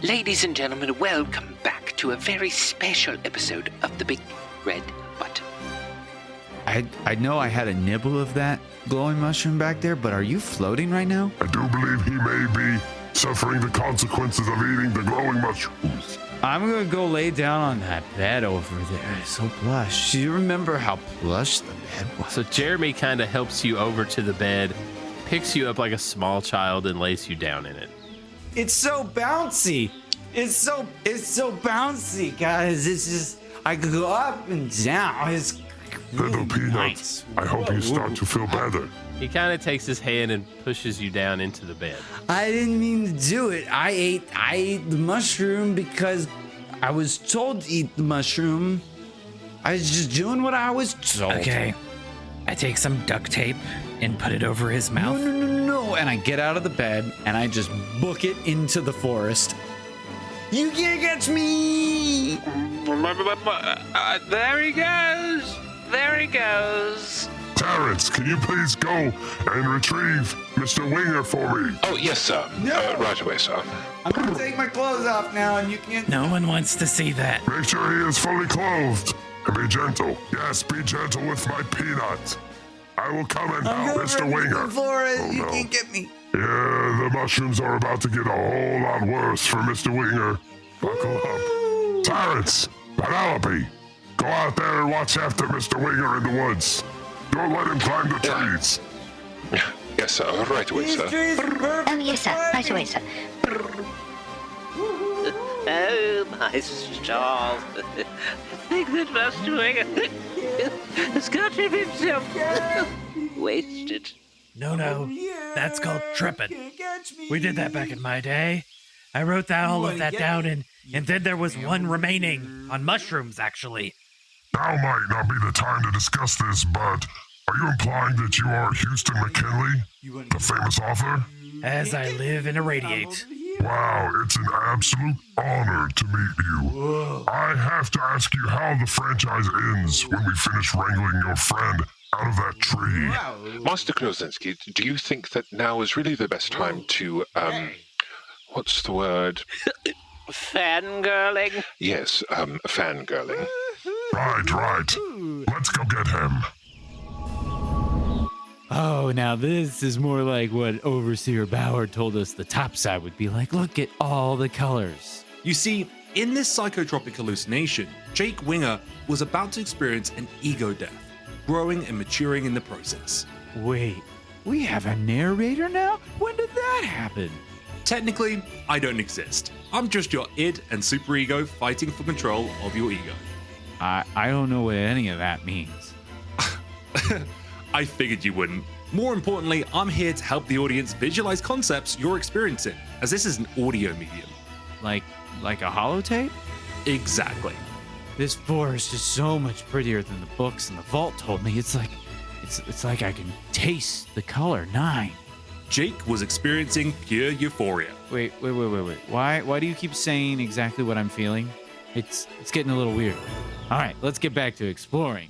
Ladies and gentlemen, welcome back to a very special episode of The Big Red Button. I know I had a nibble of that glowing mushroom back there, but are you floating right now? I do believe he may be suffering the consequences of eating the glowing mushrooms. I'm gonna go lay down on that bed over there. It's so plush. Do you remember how plush the bed was? So Jeremy kind of helps you over to the bed, picks you up like a small child, and lays you down in it. It's so bouncy. It's so bouncy, guys. It's just I could go up and down. It's Little really Peanut, nice. I hope you start to feel better. He kind of takes his hand and pushes you down into the bed. I didn't mean to do it. I ate the mushroom because I was told to eat the mushroom. I was just doing what I was told. Okay. I take some duct tape and put it over his mouth. No. And I get out of the bed and I just book it into the forest. You can't catch me! There he goes. There he goes. Terrence, can you please go and retrieve Mr. Winger for me? Oh, yes, sir. No. Right away, sir. I'm gonna take my clothes off now and you can't... No one wants to see that. Make sure he is fully clothed. And be gentle. Yes, be gentle with my peanut. I will come and help Mr. Winger. Forest. You no. can't get me. Yeah, the mushrooms are about to get a whole lot worse for Mr. Winger. Buckle up. Terrence, Penelope, go out there and watch after Mr. Winger in the woods. Don't let him climb the trees. Yes, sir. Right away, These sir. trees are perfect. Oh, yes, sir. Right away, sir. Oh, my stars. I think that Master Winger has got him himself wasted. No, that's called tripping. We did that back in my day. I wrote all of that down, and then there was one remaining on mushrooms, actually. Now might not be the time to discuss this, but are you implying that you are Houston McKinley, the famous author? As I live and irradiate. Wow, it's an absolute honor to meet you. I have to ask you how the franchise ends when we finish wrangling your friend out of that tree. Master Klozinski, do you think that now is really the best time to, what's the word? Fangirling? Yes, fangirling. Right. Let's go get him. Oh, now this is more like what Overseer Bauer told us the top side would be like. Look at all the colors. You see, in this psychotropic hallucination, Jake Winger was about to experience an ego death, growing and maturing in the process. Wait, we have a narrator now? When did that happen? Technically, I don't exist. I'm just your id and superego fighting for control of your ego. I don't know what any of that means. I figured you wouldn't. More importantly, I'm here to help the audience visualize concepts you're experiencing, as this is an audio medium. Like a holotape? Exactly. This forest is so much prettier than the books and the vault told me. It's like I can taste the color 9. Jake was experiencing pure euphoria. Wait. Why do you keep saying exactly what I'm feeling? It's getting a little weird. All right, let's get back to exploring.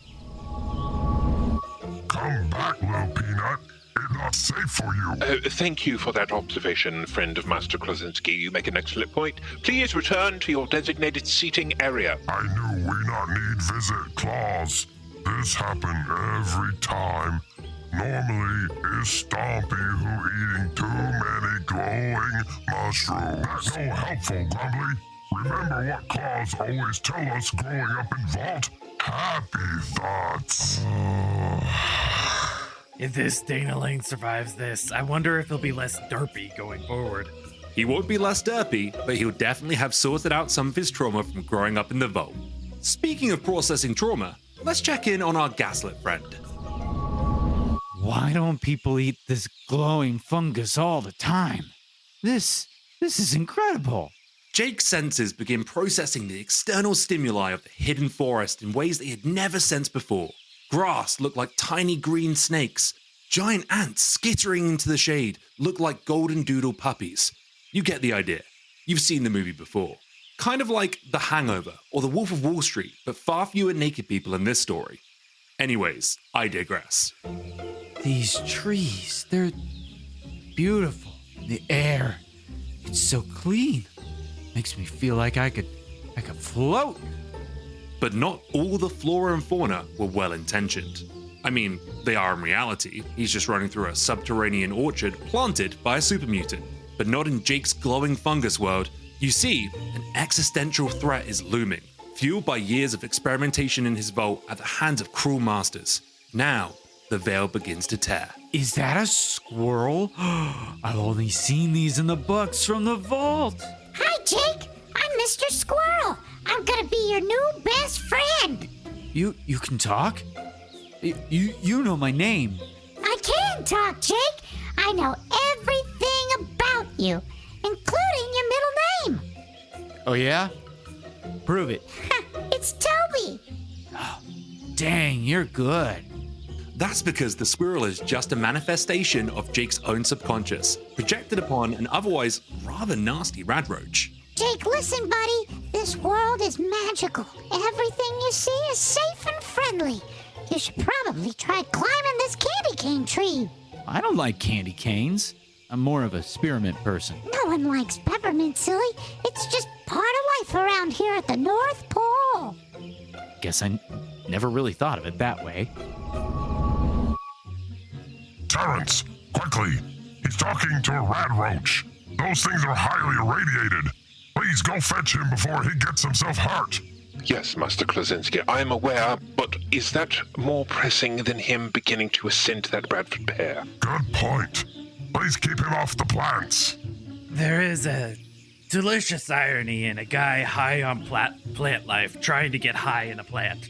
Come back, little peanut. It's not safe for you. Thank you for that observation, friend of Master Klozinski. You make an excellent point. Please return to your designated seating area. I knew we not need visit clause. This happen every time. Normally, it's Stompy who eating too many glowing mushrooms. That's no helpful, Grumbly. Remember what claws always tell us growing up in Vault? Happy thoughts. If this Dana Lane survives this, I wonder if he'll be less derpy going forward. He won't be less derpy, but he'll definitely have sorted out some of his trauma from growing up in the vault. Speaking of processing trauma, let's check in on our gaslit friend. Why don't people eat this glowing fungus all the time? This is incredible. Jake's senses begin processing the external stimuli of the hidden forest in ways that he had never sensed before. Grass looked like tiny green snakes. Giant ants skittering into the shade looked like golden doodle puppies. You get the idea. You've seen the movie before. Kind of like The Hangover or The Wolf of Wall Street, but far fewer naked people in this story. Anyways, I digress. These trees, they're beautiful. The air, it's so clean. Makes me feel like I could float. But not all the flora and fauna were well-intentioned. I mean, they are in reality. He's just running through a subterranean orchard planted by a super mutant. But not in Jake's glowing fungus world. You see, an existential threat is looming, fueled by years of experimentation in his vault at the hands of cruel masters. Now, the veil begins to tear. Is that a squirrel? I've only seen these in the books from the vault. Hi, Jake. I'm Mr. Squirrel. I'm gonna be your new best friend. You can talk? You know my name. I can talk, Jake. I know everything about you, including your middle name. Oh yeah? Prove it. It's Toby. Dang, you're good. That's because the squirrel is just a manifestation of Jake's own subconscious, projected upon an otherwise rather nasty radroach. Jake, listen, buddy. This world is magical. Everything you see is safe and friendly. You should probably try climbing this candy cane tree. I don't like candy canes. I'm more of a spearmint person. No one likes peppermint, silly. It's just part of life around here at the North Pole. Guess I never really thought of it that way. Terrence, quickly! He's talking to a radroach. Those things are highly irradiated. Please go fetch him before he gets himself hurt. Yes, Master Klozinski, I am aware, but is that more pressing than him beginning to ascend that Bradford pear? Good point. Please keep him off the plants. There is a delicious irony in a guy high on plant life trying to get high in a plant.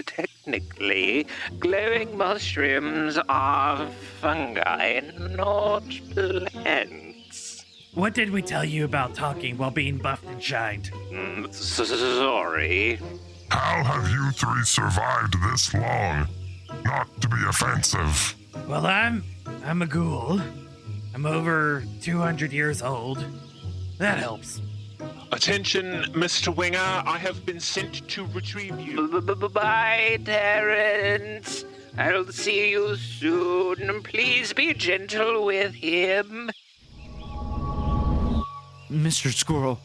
Technically, glowing mushrooms are fungi, not plants. What did we tell you about talking while being buffed and shined? Sorry. How have you three survived this long? Not to be offensive. Well, I'm a ghoul. I'm over 200 years old. That helps. Attention, Mr. Winger, I have been sent to retrieve you. Bye, Terrence. I'll see you soon. Please be gentle with him. Mr. Squirrel,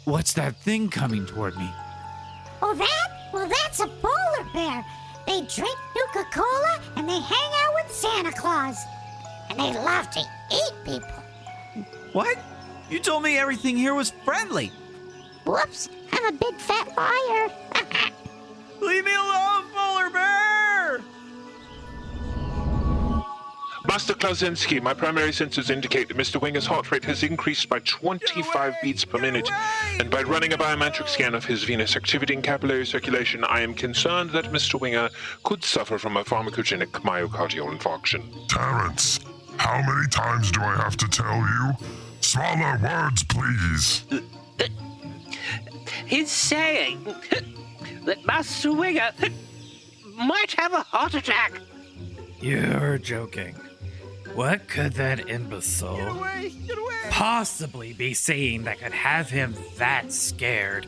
what's that thing coming toward me? Oh, that? Well, that's a polar bear. They drink Nuka-Cola and they hang out with Santa Claus. And they love to eat people. What? You told me everything here was friendly. Whoops, I'm a big fat liar. Leave me alone, polar bear! Master Klozinski, my primary sensors indicate that Mr. Winger's heart rate has increased by 25 beats per minute, and by running a biometric scan of his venous activity and capillary circulation, I am concerned that Mr. Winger could suffer from a pharmacogenic myocardial infarction. Terrence, how many times do I have to tell you? Smaller words, please. He's saying that Master Winger might have a heart attack. You're joking. What could that imbecile possibly be saying that could have him that scared?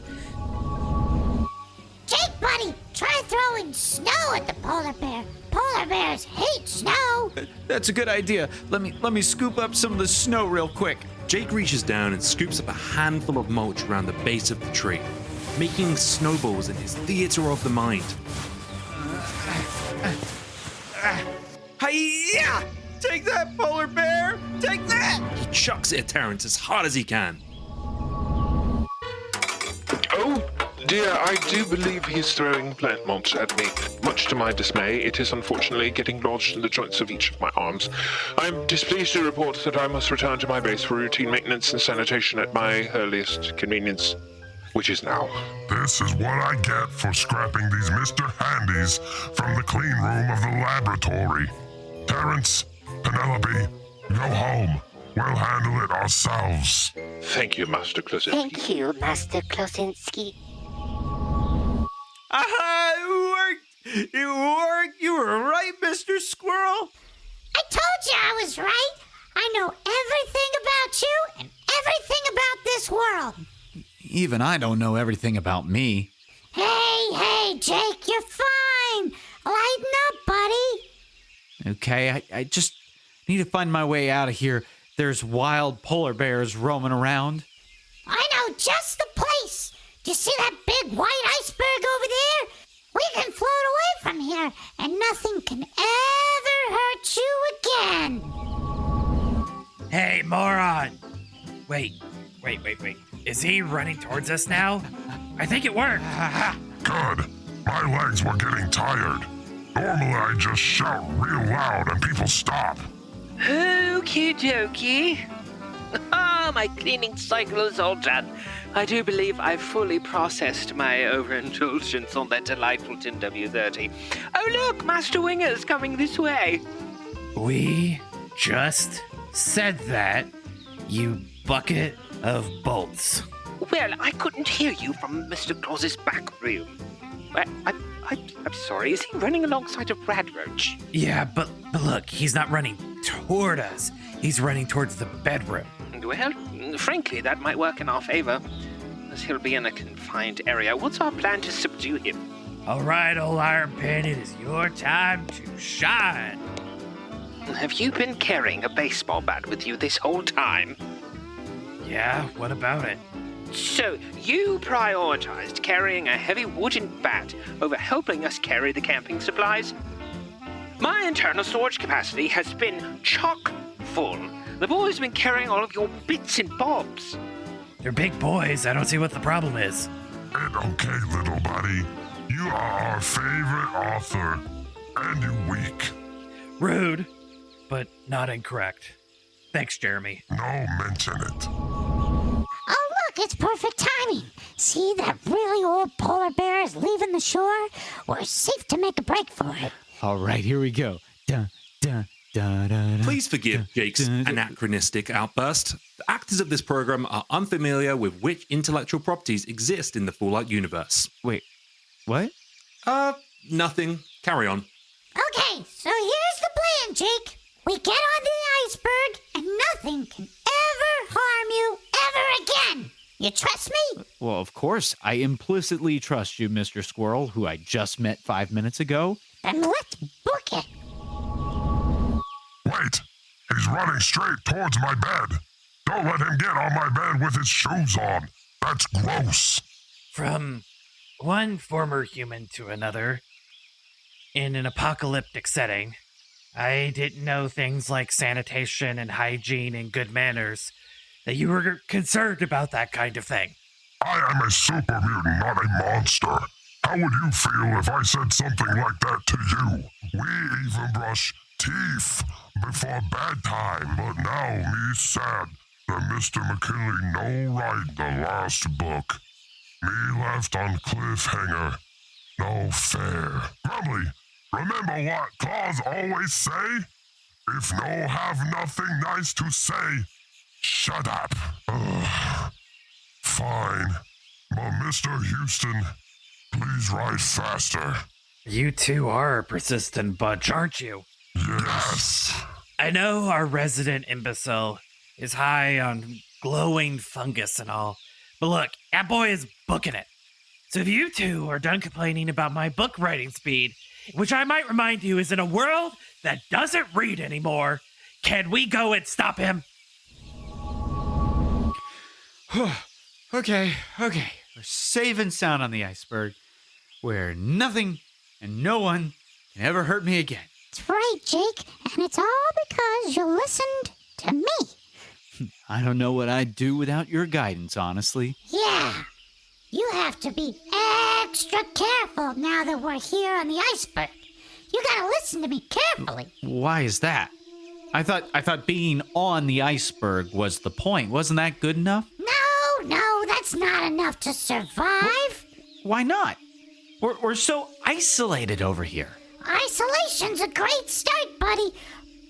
Jake, buddy, try throwing snow at the polar bear. Polar bears hate snow. That's a good idea. Let me scoop up some of the snow real quick. Jake reaches down and scoops up a handful of mulch around the base of the tree, making snowballs in his theater of the mind. Hi-ya! Take that, polar bear! Take that! He chucks it at Terrence as hard as he can. Oh, dear, I do believe he's throwing plant mulch at me. Much to my dismay, it is unfortunately getting lodged in the joints of each of my arms. I'm displeased to report that I must return to my base for routine maintenance and sanitation at my earliest convenience, which is now. This is what I get for scrapping these Mr. Handies from the clean room of the laboratory. Terrence, Penelope, go home. We'll handle it ourselves. Thank you, Master Klozinski. Thank you, Master Klozinski. Aha! It worked! It worked! You were right, Mr. Squirrel! I told you I was right. I know everything about you and everything about this world. Even I don't know everything about me. Hey, Jake, you're fine. Lighten up, buddy. Okay, Need to find my way out of here. There's wild polar bears roaming around. I know just the place. Do you see that big white iceberg over there? We can float away from here, and nothing can ever hurt you again. Hey, moron! Wait. Is he running towards us now? I think it worked. Good. My legs were getting tired. Normally I just shout real loud and people stop. Okie dokie. Ah, my cleaning cycle is all done. I do believe I've fully processed my overindulgence on that delightful tin W30. Oh, look, Master Winger's coming this way. We just said that, you bucket of bolts. Well, I couldn't hear you from Mr. Claus's back room. I'm sorry, is he running alongside a radroach? Yeah, but look, he's not running toward us. He's running towards the bedroom. Well, frankly, that might work in our favor, as he'll be in a confined area. What's our plan to subdue him? All right, old Iron Pin, it is your time to shine. Have you been carrying a baseball bat with you this whole time? Yeah, what about it? So, you prioritized carrying a heavy wooden bat over helping us carry the camping supplies? My internal storage capacity has been chock full. The boys have been carrying all of your bits and bobs. They're big boys. I don't see what the problem is. Okay, little buddy. You are our favorite author. And you weak. Rude, but not incorrect. Thanks, Jeremy. No mention it. Oh, look, it's perfect timing. See, that really old polar bear is leaving the shore. We're safe to make a break for it. All right, here we go. Dun, dun, dun, dun, dun. Please forgive Jake's anachronistic outburst. The actors of this program are unfamiliar with which intellectual properties exist in the Fallout universe. Wait, what? Nothing. Carry on. Okay, so here's the plan, Jake. We get on the iceberg, and nothing can ever harm you ever again. You trust me? Well, of course. I implicitly trust you, Mr. Squirrel, who I just met 5 minutes ago. Then let's book it. Wait, he's running straight towards my bed. Don't let him get on my bed with his shoes on. That's gross. From one former human to another, in an apocalyptic setting, I didn't know things like sanitation and hygiene and good manners, that you were concerned about that kind of thing. I am a super mutant, not a monster. How would you feel if I said something like that to you? We even brush teeth before bedtime, but now me sad that Mr. McKinley no write the last book. Me left on cliffhanger. No fair. Grumbly, remember what Claus always say? If no have nothing nice to say, shut up. Fine. But Mr. Houston, please write faster. You two are a persistent bunch, aren't you? Yes. I know our resident imbecile is high on glowing fungus and all, but look, that boy is booking it. So if you two are done complaining about my book writing speed, which I might remind you is in a world that doesn't read anymore, can we go and stop him? Okay. We're safe and sound on the iceberg, where nothing and no one can ever hurt me again. That's right, Jake, and it's all because you listened to me. I don't know what I'd do without your guidance, honestly. Yeah, you have to be extra careful now that we're here on the iceberg. You gotta listen to me carefully. Why is that? I thought being on the iceberg was the point. Wasn't that good enough? No, that's not enough to survive. Why not? We're so isolated over here. Isolation's a great start, buddy,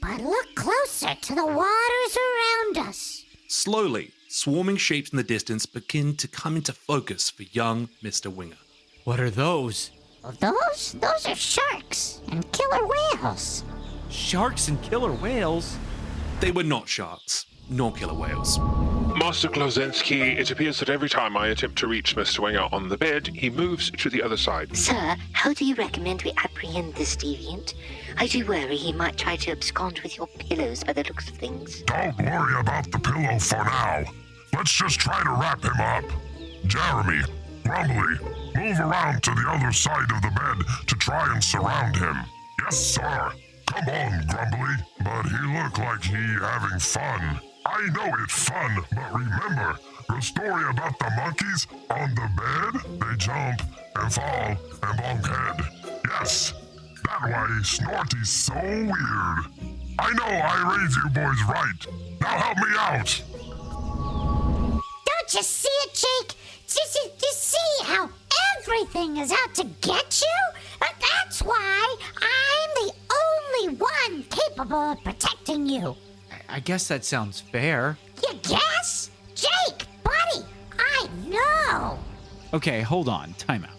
but look closer to the waters around us. Slowly, swarming shapes in the distance begin to come into focus for young Mr. Winger. What are those? Well, those are sharks and killer whales. Sharks and killer whales? They were not sharks, nor killer whales. Master Klozensky, it appears that every time I attempt to reach Mr. Winger on the bed, he moves to the other side. Sir, how do you recommend we apprehend this deviant? I do worry he might try to abscond with your pillows by the looks of things. Don't worry about the pillow for now. Let's just try to wrap him up. Jeremy, Grumbly, move around to the other side of the bed to try and surround him. Yes, sir. Come on, Grumbly. But he look like he having fun. I know it's fun, but remember, the story about the monkeys on the bed? They jump and fall and bonk head. Yes, that way Snorty's so weird. I know I raised you boys right. Now help me out. Don't you see it, Jake? Just see how everything is out to get you? That's why I'm the only one capable of protecting you. I guess that sounds fair. You guess? Jake, buddy, I know. Okay, hold on. Time out.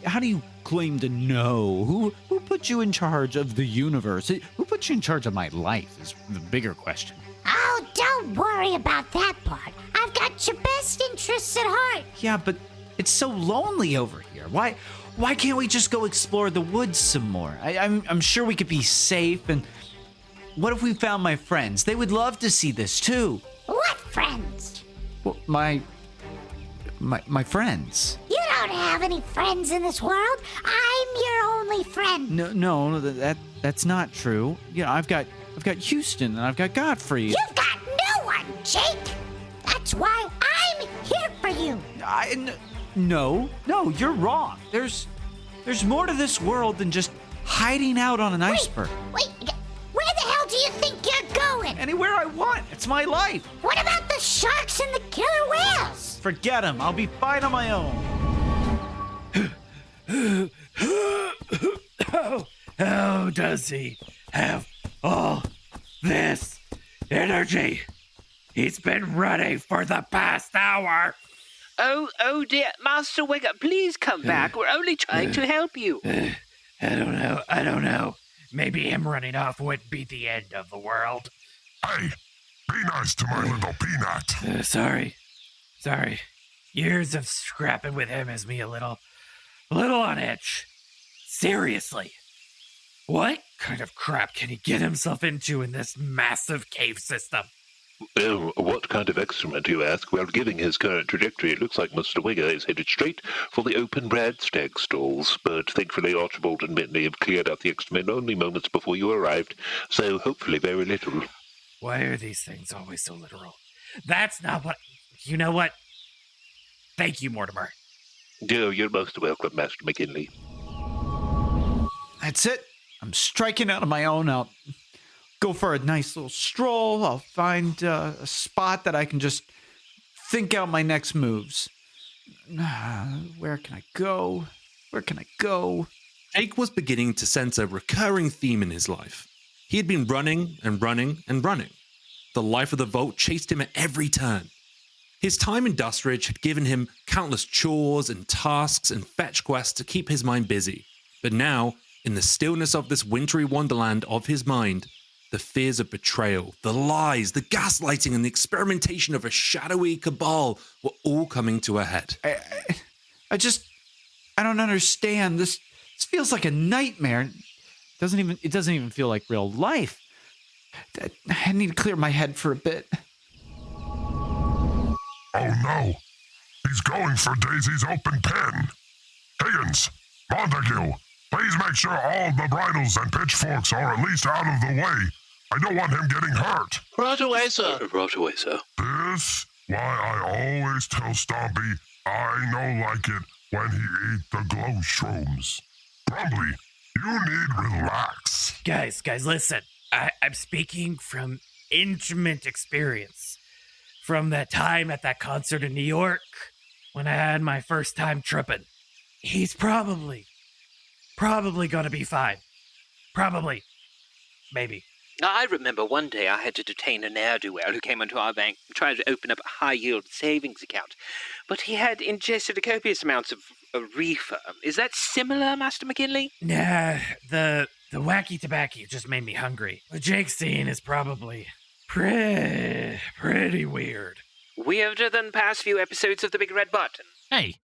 How do you claim to know? Who put you in charge of the universe? Who put you in charge of my life is the bigger question. Oh, don't worry about that part. I've got your best interests at heart. Yeah, but it's so lonely over here. Why can't we just go explore the woods some more? I'm sure we could be safe. And what if we found my friends? They would love to see this too. What friends? Well, my friends. You don't have any friends in this world. I'm your only friend. No, that's not true. You know, I've got Houston and I've got Gotfree. You've got no one, Jake. That's why I'm here for you. No, you're wrong. There's more to this world than just hiding out on an iceberg. Wait, where the hell do you think you're going? Anywhere I want. It's my life. What about the sharks and the killer whales? Forget them. I'll be fine on my own. How does he have all this energy? He's been running for the past hour. Oh dear, Master Winger, please come back. We're only trying to help you. I don't know. Maybe him running off wouldn't be the end of the world. Hey, be nice to my little peanut. Sorry. Years of scrapping with him has me a little on edge. Seriously. What kind of crap can he get himself into in this massive cave system? Oh, what kind of excrement, you ask? Well, given his current trajectory, it looks like Mr. Winger is headed straight for the open radstag stalls. But thankfully, Archibald and Bentley have cleared out the excrement only moments before you arrived, so hopefully very little. Why are these things always so literal? That's not what... You know what? Thank you, Mortimer. Oh, you're most welcome, Master McKinley. That's it. I'm striking out on my own. I'll go for a nice little stroll. I'll find a spot that I can just think out my next moves. Where can I go? Jake was beginning to sense a recurring theme in his life. He had been running and running and running. The life of the Vault chased him at every turn. His time in Dustridge had given him countless chores and tasks and fetch quests to keep his mind busy. But now, in the stillness of this wintry wonderland of his mind, the fears of betrayal, the lies, the gaslighting, and the experimentation of a shadowy cabal were all coming to a head. I don't understand. This feels like a nightmare. It doesn't even feel like real life. I need to clear my head for a bit. Oh no, he's going for Daisy's open pen. Higgins, Montague, please make sure all the bridles and pitchforks are at least out of the way. I don't want him getting hurt. Right away, sir. This why I always tell Stompy I no like it when he eat the glow shrooms. Grumbly, you need relax. Guys, listen. I'm speaking from intimate experience. From that time at that concert in New York, when I had my first time tripping. He's probably gonna be fine. Probably. Maybe. I remember one day I had to detain a ne'er-do-well who came into our bank trying to open up a high-yield savings account. But he had ingested copious amounts of reefer. Is that similar, Master McKinley? Nah, the wacky tobacco just made me hungry. What Jake's seeing is probably pretty weird. Weirder than past few episodes of The Big Red Button. Hey,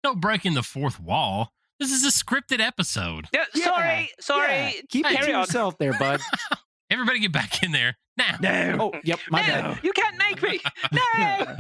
no breaking the fourth wall. This is a scripted episode. Sorry. Yeah. Keep it Carry to on. yourself there, bud. Everybody get back in there now. No. Oh, yep, my No, bad. you can't make me. No.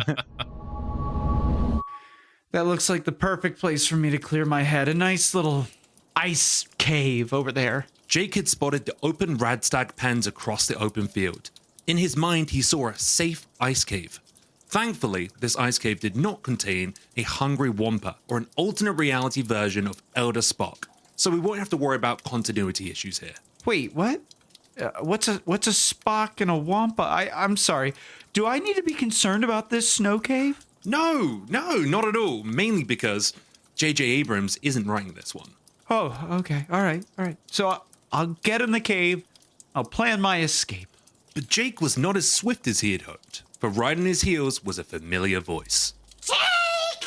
That looks like the perfect place for me to clear my head. A nice little ice cave over there. Jake had spotted the open radstag pens across the open field. In his mind, he saw a safe ice cave. Thankfully, this ice cave did not contain a hungry wampa or an alternate reality version of Elder Spock, so we won't have to worry about continuity issues here. Wait, what? What's a Spock and a Wampa? I'm sorry. Do I need to be concerned about this snow cave? No, not at all. Mainly because J.J. Abrams isn't writing this one. Oh, okay. All right. So I'll get in the cave. I'll plan my escape. But Jake was not as swift as he had hoped, for right on his heels was a familiar voice. Jake!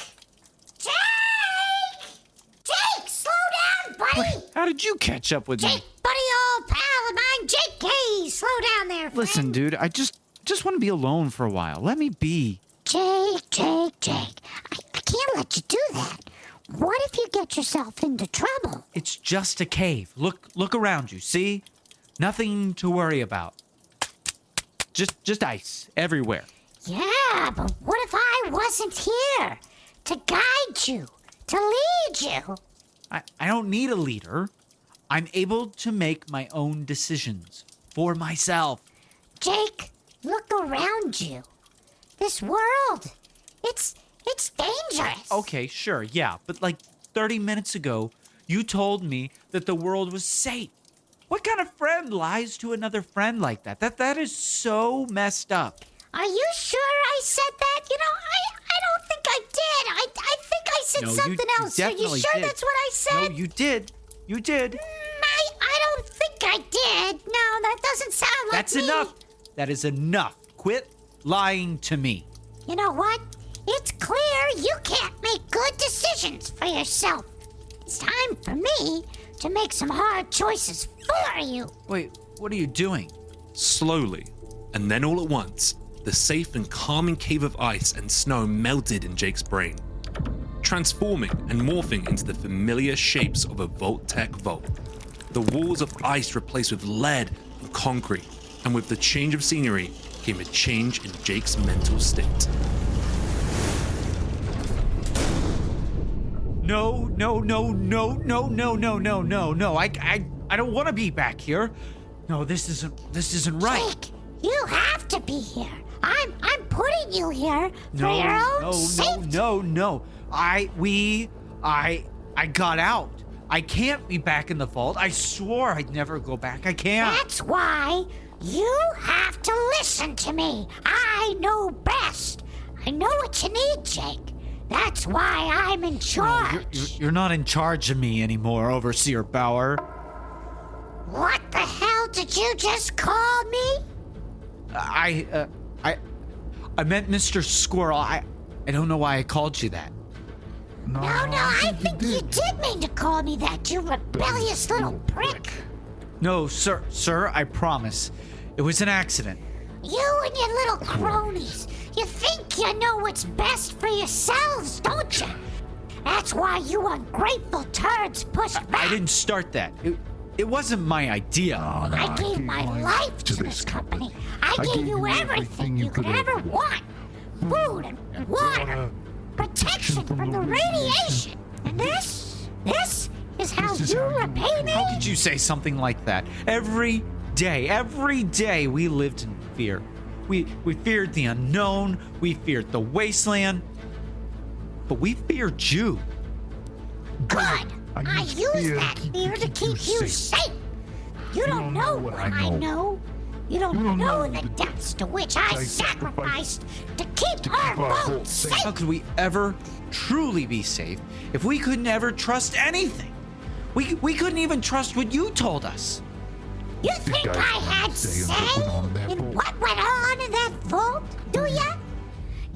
Slow down, buddy! How did you catch up with me? Jake, buddy, old pal of mine, Jake K. Slow down there, friend. Listen, dude, I just want to be alone for a while. Let me be. Jake. I can't let you do that. What if you get yourself into trouble? It's just a cave. Look around you. See? Nothing to worry about. Just ice everywhere. Yeah, but what if I wasn't here to guide you, to lead you? I don't need a leader. I'm able to make my own decisions for myself. Jake, look around you. This world, it's dangerous. Okay, sure, yeah, but like 30 minutes ago, you told me that the world was safe. What kind of friend lies to another friend like that? That is so messed up. Are you sure I said that? You know, I don't think I did. I think I said something else. Are you definitely sure did. that's what I said? No, you did. You did. I don't think I did. No, that doesn't sound like That's me. enough. That is enough. Quit lying to me. You know what? It's clear you can't make good decisions for yourself. It's time for me to make some hard choices for you. Wait, what are you doing? Slowly, and then all at once, the safe and calming cave of ice and snow melted in Jake's brain, transforming and morphing into the familiar shapes of a Vault-Tec vault. The walls of ice replaced with lead and concrete, and with the change of scenery came a change in Jake's mental state. No. I don't want to be back here. No, this isn't right. Jake, you have to be here. I'm putting you here for your own safety. No. I got out. I can't be back in the vault. I swore I'd never go back. I can't. That's why you have to listen to me. I know best. I know what you need, Jake. That's why I'm in charge. You're not in charge of me anymore, Overseer Bauer. What the hell did you just call me? I meant Mr. Squirrel. I don't know why I called you that. No, I think you did mean to call me that, you rebellious little prick. No, sir, I promise. It was an accident. You and your little cronies. You think you know what's best for yourselves, don't you? That's why you ungrateful turds pushed back. I didn't start that. It wasn't my idea. I gave my life to this company. I gave you everything you could ever want. Food and water. Protection from the radiation. And this is how you repay me? How could you say something like that? Every day we lived in fear. We feared the unknown, we feared the wasteland, but we feared you. Good. I use that fear to keep you safe. You don't know what I know. You don't know the depths to which I sacrificed to keep our vault safe. How could we ever truly be safe if we could never trust anything? We couldn't even trust what you told us. You think I had say in what went on in that vault, do ya?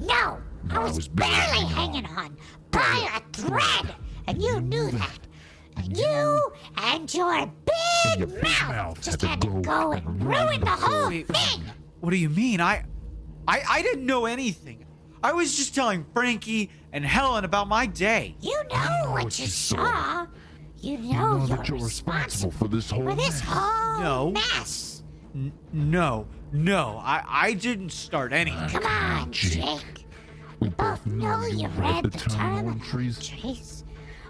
No, I was barely hanging on by a thread, and you knew that. And you and your big mouth just had to go and ruin the whole thing. What do you mean? I didn't know anything. I was just telling Frankie and Helen about my day. You know what you saw. You know you're responsible for this whole No. mess. No, I didn't start anything. Come on, Jake. We both know you read the term trees.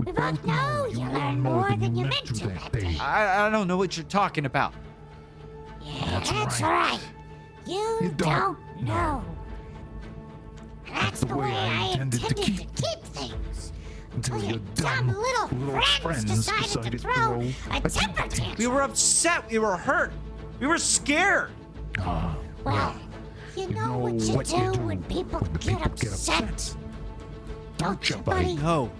We both know you learned more than you meant to that day. I don't know what you're talking about. Yeah, that's right. You don't know. And that's the way I intended to keep things. Until your dumb little friends decided to throw a temper tantrum. We were upset. We were hurt. We were scared. Well, you know what you do when people get upset. Don't you, buddy? No.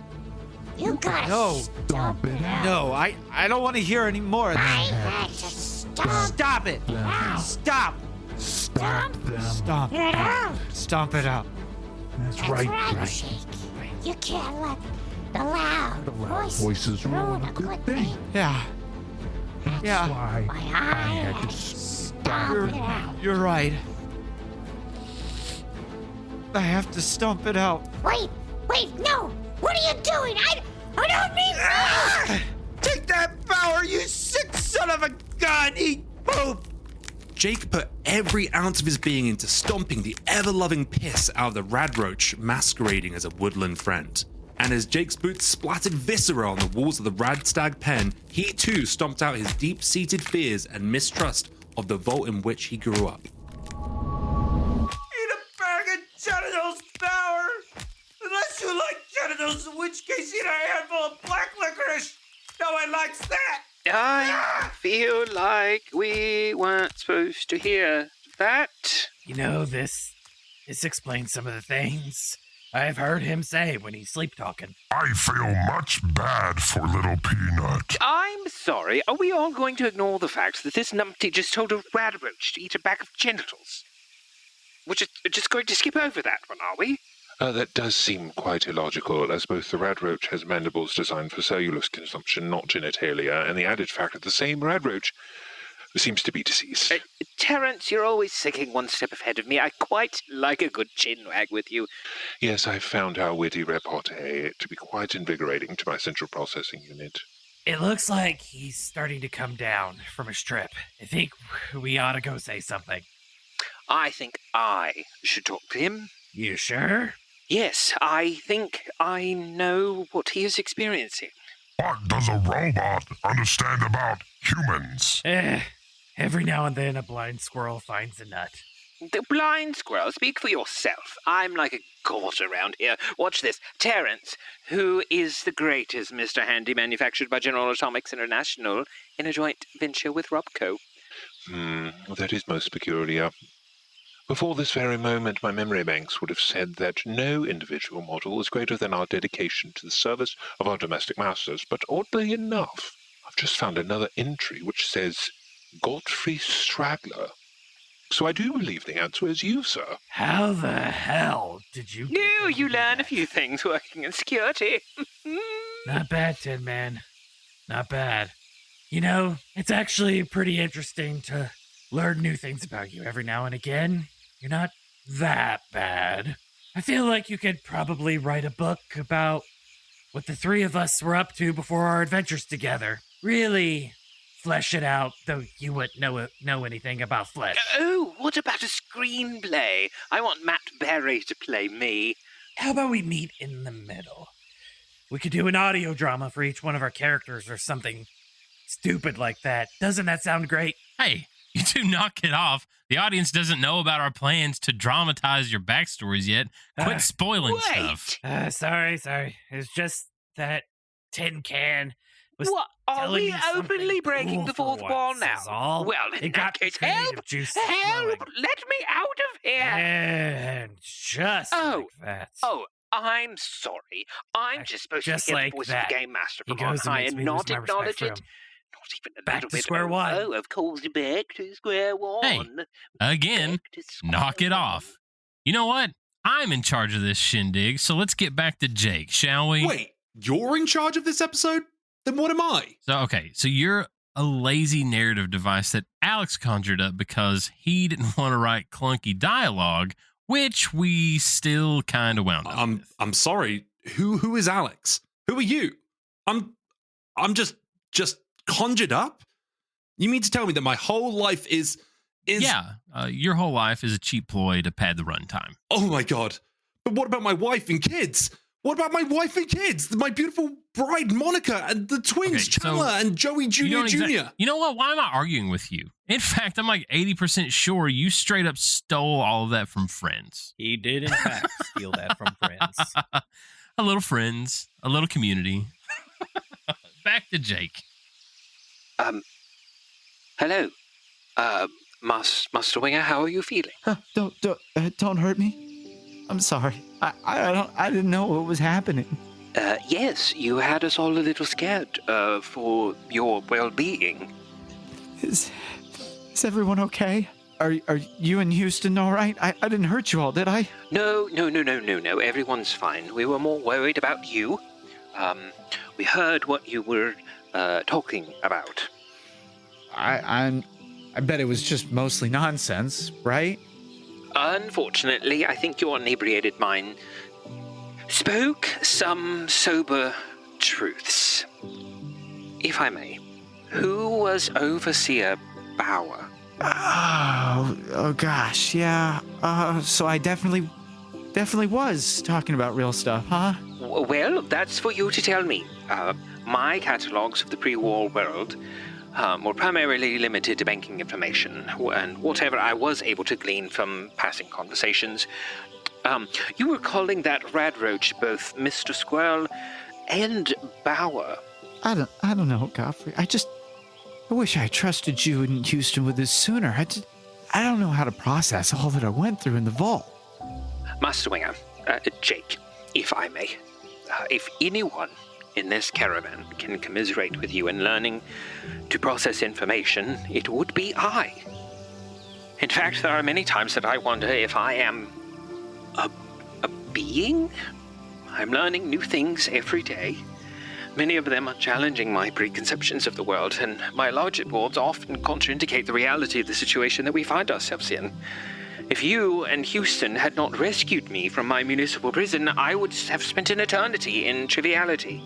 You gotta No. stomp it out. No, I don't want to hear any more of I this. had to Stop it. out. Stop. Stomp Stomp. it out. Stomp it out. That's right, Jake. You can't let the loud voices ruin a good thing. Yeah. Yeah. Why I had to stomp it out. You're right. I have to stomp it out. Wait, no! What are you doing? I don't mean that! Take that, Bauer, you sick son of a gun! Eat poop! Jake put every ounce of his being into stomping the ever-loving piss out of the radroach masquerading as a woodland friend. And as Jake's boots splattered viscera on the walls of the radstag pen, he too stomped out his deep-seated fears and mistrust of the vault in which he grew up. Eat a bag of genitals, Bauer! Unless you like genitals, in which case eat a handful of black licorice! No one likes that! I feel like we weren't supposed to hear that. You know, this explains some of the things I've heard him say when he's sleep talking. I feel much bad for little Peanut. I'm sorry, are we all going to ignore the fact that this numpty just told a radroach to eat a bag of genitals? We're just going to skip over that one, are we? That does seem quite illogical, as both the radroach has mandibles designed for cellulose consumption, not genitalia, and the added fact that the same radroach seems to be deceased. Terence, you're always sicking one step ahead of me. I quite like a good chinwag with you. Yes, I've found our witty repartee to be quite invigorating to my central processing unit. It looks like he's starting to come down from his trip. I think we ought to go say something. I think I should talk to him. You sure? Yes, I think I know what he is experiencing. What does a robot understand about humans? Every now and then a blind squirrel finds a nut. The blind squirrel, speak for yourself. I'm like a god around here. Watch this. Terence, who is the greatest Mr. Handy manufactured by General Atomics International in a joint venture with Robco. That is most peculiar. Before this very moment, my memory banks would have said that no individual model was greater than our dedication to the service of our domestic masters, but oddly enough, I've just found another entry which says Gotfree Straggler. So I do believe the answer is you, sir. How the hell did you... No, you learn a few things working in security. Not bad, Tin Man. Not bad. You know, it's actually pretty interesting to learn new things about you every now and again. You're not that bad. I feel like you could probably write a book about what the three of us were up to before our adventures together. Really flesh it out, though you wouldn't know anything about flesh. Oh, what about a screenplay? I want Matt Berry to play me. How about we meet in the middle? We could do an audio drama for each one of our characters or something stupid like that. Doesn't that sound great? Hey, you two knock it off. The audience doesn't know about our plans to dramatize your backstories yet. Quit spoiling stuff. Sorry. It's just that Tin Can was What? Are telling we me something openly breaking cool the for fourth wall once, now? is all. Well, in It that got case, creative help! juice Help! flowing. Let me out of here! And just like that. Oh, I'm sorry. I'm just supposed just to get like the voice that. of the game master He from on goes and high makes and me not lose my respect acknowledge for it. him. Not even a Back little to bit. square one. Oh, of course, back to square one. Hey, again, Back to square knock it one. off. You know what? I'm in charge of this shindig, so let's get back to Jake, shall we? Wait, you're in charge of this episode? Then what am I? So you're a lazy narrative device that Alex conjured up because he didn't want to write clunky dialogue which we still kind of wound up with. I'm sorry. Who is Alex? Who are you? I'm just conjured up? You mean to tell me that my whole life is Yeah, your whole life is a cheap ploy to pad the runtime. Oh my god. But what about my wife and kids? What about my wife and kids? My beautiful bride Monica and the twins Chandler and Joey Jr. Jr. You know what? Why am I arguing with you? In fact, I'm like 80% sure you straight up stole all of that from Friends. He did, in fact, steal that from Friends. A little Friends, a little Community. Back to Jake. Hello. Master Winger, how are you feeling? Don't hurt me. I'm sorry. I didn't know what was happening. Yes, you had us all a little scared, for your well-being. Is everyone okay? Are you in Houston all right? I didn't hurt you all, did I? No. Everyone's fine. We were more worried about you. We heard what you were, talking about. I bet it was just mostly nonsense, right? Unfortunately, I think your inebriated mind spoke some sober truths. If I may, who was Overseer Bauer? Oh gosh, yeah. So I definitely was talking about real stuff, huh? Well, that's for you to tell me. My catalogs of the pre-war world were primarily limited to banking information, and whatever I was able to glean from passing conversations. You were calling that radroach both Mr. Squirrel and Bauer. I don't know, Gotfree. I wish I trusted you in Houston with this sooner. I don't know how to process all that I went through in the vault. Master Winger, Jake, if I may, if anyone in this caravan can commiserate with you in learning to process information, it would be I. In fact, there are many times that I wonder if I am a being. I'm learning new things every day. Many of them are challenging my preconceptions of the world, and my logic boards often contraindicate the reality of the situation that we find ourselves in. If you and Houston had not rescued me from my municipal prison, I would have spent an eternity in triviality,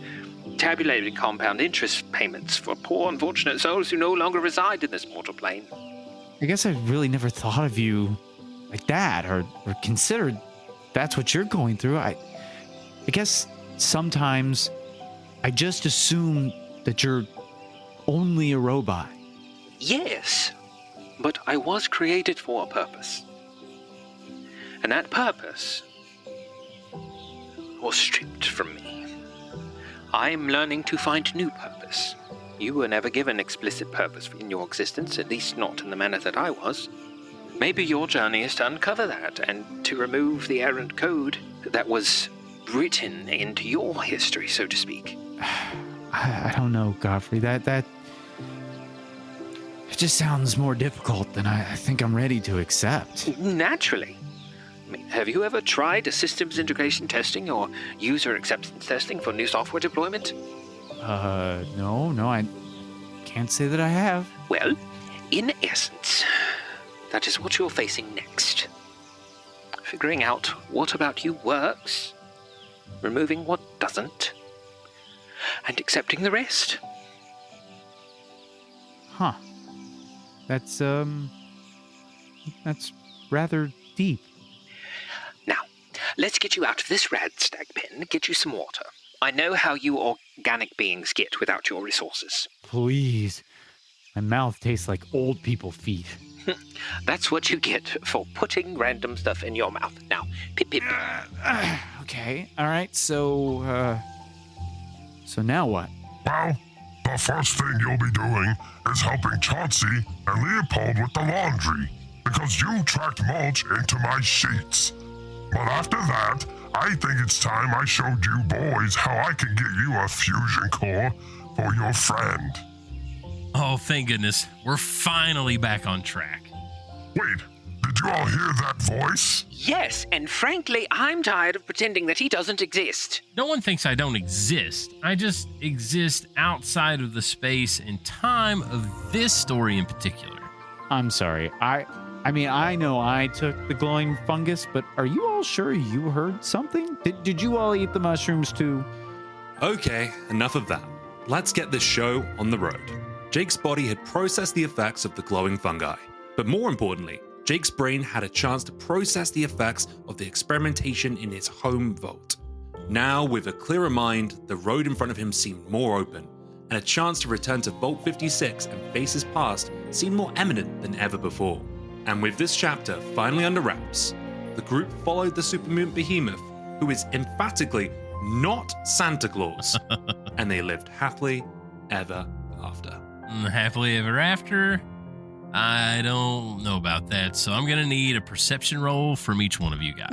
tabulating compound interest payments for poor, unfortunate souls who no longer reside in this mortal plane. I guess I really never thought of you like that, or considered that's what you're going through. I guess sometimes I just assume that you're only a robot. Yes, but I was created for a purpose. And that purpose was stripped from me. I'm learning to find new purpose. You were never given explicit purpose in your existence, at least not in the manner that I was. Maybe your journey is to uncover that and to remove the errant code that was written into your history, so to speak. I don't know, Gotfree. That it just sounds more difficult than I think I'm ready to accept. Naturally. I mean, have you ever tried a systems integration testing or user acceptance testing for new software deployment? No, I can't say that I have. Well, in essence, that is what you're facing next. Figuring out what about you works, removing what doesn't, and accepting the rest. Huh. That's rather deep. Now, let's get you out of this rad stag pen, get you some water. I know how you organic beings get without your resources. Please. My mouth tastes like old people feet. That's what you get for putting random stuff in your mouth. Now, pip. Okay, all right, so now what? Well, the first thing you'll be doing is helping Chauncey and Leopold with the laundry, because you tracked mulch into my sheets. But after that, I think it's time I showed you boys how I can get you a fusion core for your friend. Oh, thank goodness. We're finally back on track. Wait, did you all hear that voice? Yes, and frankly, I'm tired of pretending that he doesn't exist. No one thinks I don't exist. I just exist outside of the space and time of this story in particular. I'm sorry. I mean, I know I took the glowing fungus, but are you all sure you heard something? Did you all eat the mushrooms too? Okay, enough of that. Let's get this show on the road. Jake's body had processed the effects of the glowing fungi. But more importantly, Jake's brain had a chance to process the effects of the experimentation in his home vault. Now, with a clearer mind, the road in front of him seemed more open, and a chance to return to Vault 56 and face his past seemed more imminent than ever before. And with this chapter finally under wraps, the group followed the super mutant behemoth, who is emphatically not Santa Claus, and they lived happily ever after. Happily ever after? I don't know about that, so I'm going to need a perception roll from each one of you guys.